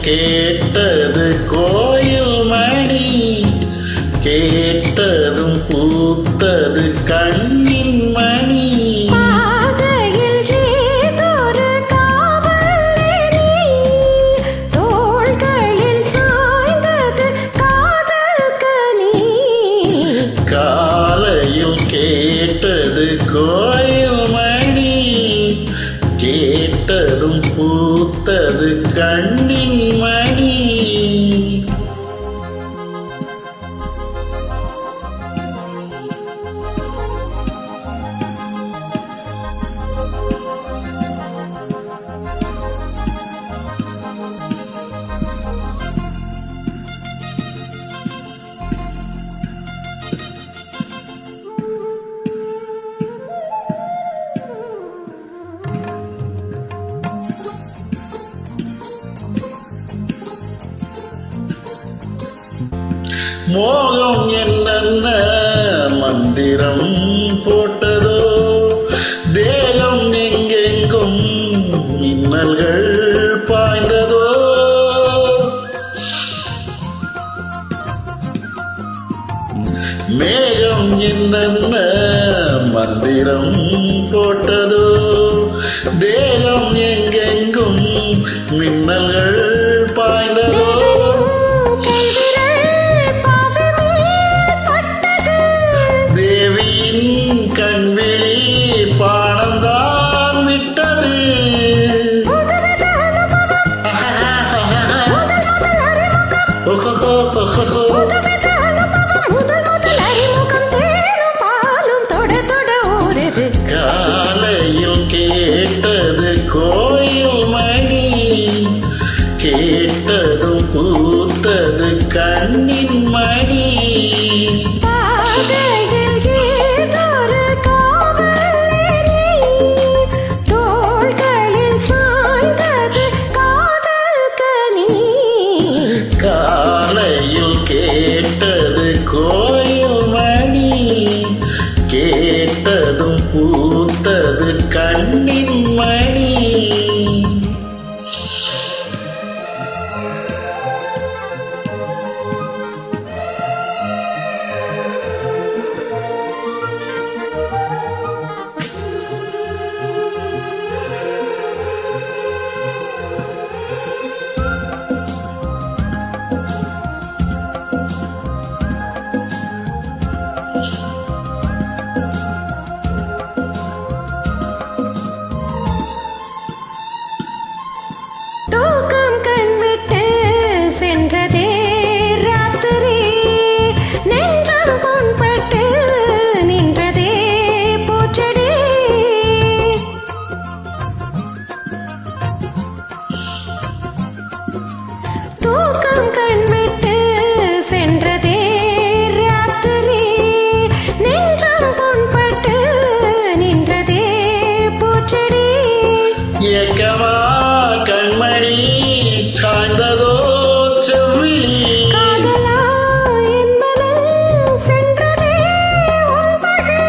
கேட்டது கோயில் மணி, கேட்டதும் பூத்தது கண்ணின் மணி. காலையில் கேட்டது கோயில் மணி, கேட்டதும் பூத்தது கண்ணின் மணி. மோகம் என்னென்ன மந்திரம் போட்டதோ, தேகம் எங்கெங்கும் மின்னல்கள் பாய்ந்ததோ. மேகம் என்னென்ன மந்திரம் போட்டதோ, தேகம் எங்கெங்கும் மின்னல்கள் பாய்ந்ததோ. கண்விழி பானந்தான் விட்டது. காலையில் கேட்டது கோயில் மணி, கேட்டதும் பூத்தது கண்ணின் மணி. காலையில் கேட்டது கோயில் மணி, கேட்டதும் பூத்தது கண்ணின் மணி. தூக்கம் கண்விட்டு சென்றதே ராத்திரி, நெஞ்சம் புண்பட்டு நின்றதே பூச்செடி. தூக்கம் கண்விட்டு சென்றதே ராத்திரி, நெஞ்சம் புண்பட்டு நின்றதே பூச்செடி. ஏக்கமா கண்மணி சாய்ந்ததோ செவ்விழி, காதலா என்பது சென்றதே உள்வழி.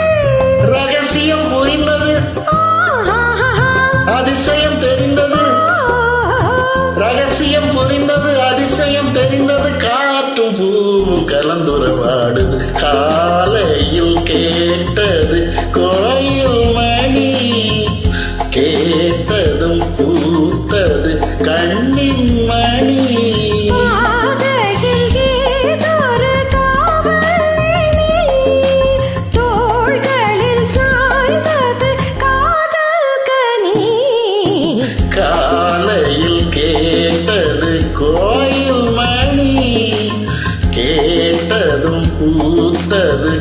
ரகசியம் புரிந்தது, அதிசயம் தெரிந்தது. ரகசியம் புரிந்தது, அதிசயம் தெரிந்தது. காற்றும் பூவும் கலந்துறவாடுது. காலையில் கேட்டது கோயில் மணி, கேட்டதும் பூத்தது கண்ணின் மணி. காலையில் கேட்டது கோயில் மணி, கேட்டதும் பூத்தது